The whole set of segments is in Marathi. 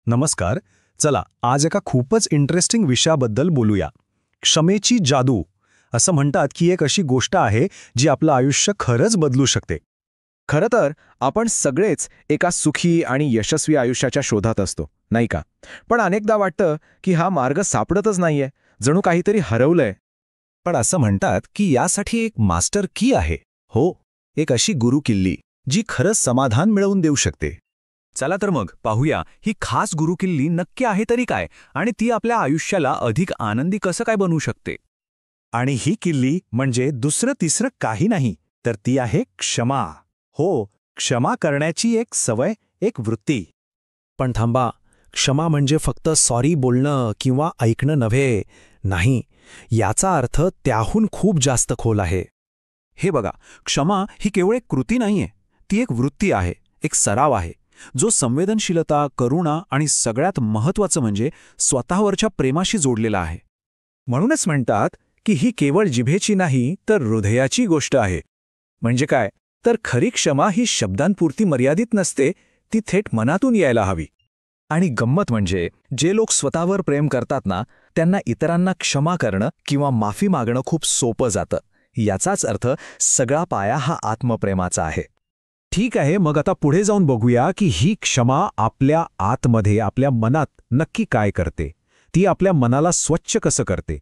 नमस्कार. चला आज एका खूपच इंटरेस्टिंग विषयाबद्दल बोलूया. क्षमेची जादू. असं म्हणतात की एक अशी गोष्ट आहे जी आपलं आयुष्य खरंच बदलू शकते. खरं तर आपण सगळेच एका सुखी आणि यशस्वी आयुष्याच्या शोधात असतो, नाही का? पण अनेकदा वाटतं की हा मार्ग सापडतच नाहीये, जणू काहीतरी हरवलंय. पण असं म्हणतात की यासाठी एक मास्टर की आहे. हो, एक अशी गुरुकिल्ली जी खरंच समाधान मिळवून देऊ शकते. चला तर मग पाहूया ही खास गुरुकिल्ली नक्की आहे तरी काय आणि ती आपल्या आयुष्याला अधिक आनंदी कसं काय बनवू शकते. आणि ही किल्ली म्हणजे दुसरं तिसरं काही नाही, तर ती आहे क्षमा. हो, क्षमा करण्याची एक सवय, एक वृत्ती. पण थांबा, क्षमा म्हणजे फक्त सॉरी बोलणं किंवा ऐकणं नव्हे. नाही, याचा अर्थ त्याहून खूप जास्त खोल आहे. हे बघा, क्षमा ही केवळ एक कृती नाहीये, ती एक वृत्ती आहे, एक सराव आहे जो संवेदनशीलता, करुणा आणि सगळ्यात महत्त्वाचं म्हणजे स्वतःवरच्या प्रेमाशी जोडलेला आहे. म्हणूनच म्हणतात की ही केवळ जिभेची नाही तर हृदयाची गोष्ट आहे. म्हणजे काय, तर खरी क्षमा ही शब्दांपुरती मर्यादित नसते, ती थेट मनातून यायला हवी. आणि गंमत म्हणजे जे लोक स्वतःवर प्रेम करतात ना, त्यांना इतरांना क्षमा करणं किंवा माफी मागणं खूप सोपं जातं. याचाच अर्थ सगळा पाया हा आत्मप्रेमाचा आहे. ठीक आहे, मग आता पुढे जाऊन बघूया की ही क्षमा आपल्या आतमध्ये, आपल्या मनात नक्की काय करते. ती आपल्या मनाला स्वच्छ कसं करते.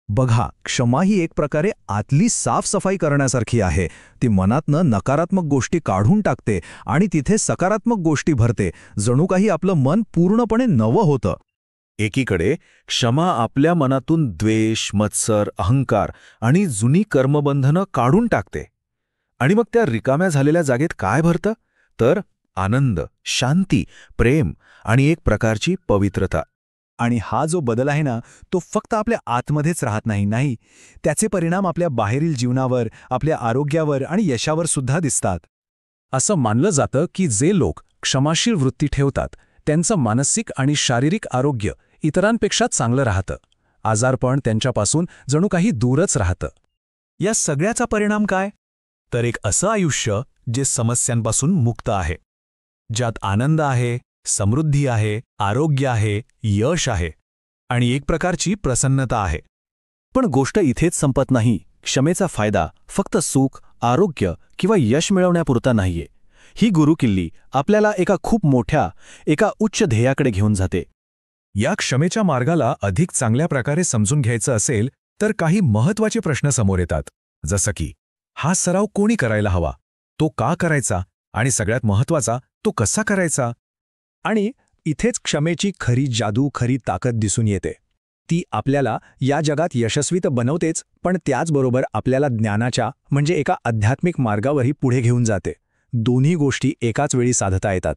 बघा, क्षमा ही एक प्रकारे आतली साफसफाई करण्यासारखी आहे. ती मनातनं नकारात्मक गोष्टी काढून टाकते आणि तिथे सकारात्मक गोष्टी भरते, जणू काही आपलं मन पूर्णपणे नवं होतं. एकीकडे क्षमा आपल्या मनातून द्वेष, मत्सर, अहंकार आणि जुनी कर्मबंधनं काढून टाकते. आणि मग त्या रिकाम्या झालेल्या जागेत काय भरतं? तर आनंद, शांती, प्रेम आणि एक प्रकारची पवित्रता. आणि हा जो बदल आहे ना, तो फक्त आपल्या आतमध्येच राहत नाही, त्याचे परिणाम आपल्या बाहेरील जीवनावर, आपल्या आरोग्यावर आणि यशावर सुद्धा दिसतात. असं मानलं जातं की जे लोक क्षमाशील वृत्ती ठेवतात, त्यांचं मानसिक आणि शारीरिक आरोग्य इतरांपेक्षा चांगलं राहतं. आजारपण त्यांच्यापासून जणू काही दूरच राहतं. या सगळ्याचा परिणाम काय? तर एक असं आयुष्य जे समस्यांपासून मुक्त आहे, ज्यात आनंद आहे, समृद्धी आहे, आरोग्य आहे, यश आहे आणि एक प्रकारची प्रसन्नता आहे. पण गोष्ट इथेच संपत नाही. क्षमेचा फायदा फक्त सुख, आरोग्य किंवा यश मिळवण्यापुरता नाहीये. ही गुरुकिल्ली आपल्याला एका खूप मोठ्या, एका उच्च ध्येयाकडे घेऊन जाते. या क्षमेच्या मार्गाला अधिक चांगल्या प्रकारे समजून घ्यायचं असेल तर काही महत्त्वाचे प्रश्न समोर येतात. जसं की हा सराव कोणी करायला हवा, तो का करायचा आणि सगळ्यात महत्त्वाचा, तो कसा करायचा. आणि इथेच क्षमेची खरी जादू, खरी ताकद दिसून येते. ती आपल्याला या जगात यशस्वी तर बनवतेच, पण त्याचबरोबर आपल्याला ज्ञानाच्या म्हणजे एका आध्यात्मिक मार्गावरही पुढे घेऊन जाते. दोन्ही गोष्टी एकाच वेळी साधता येतात.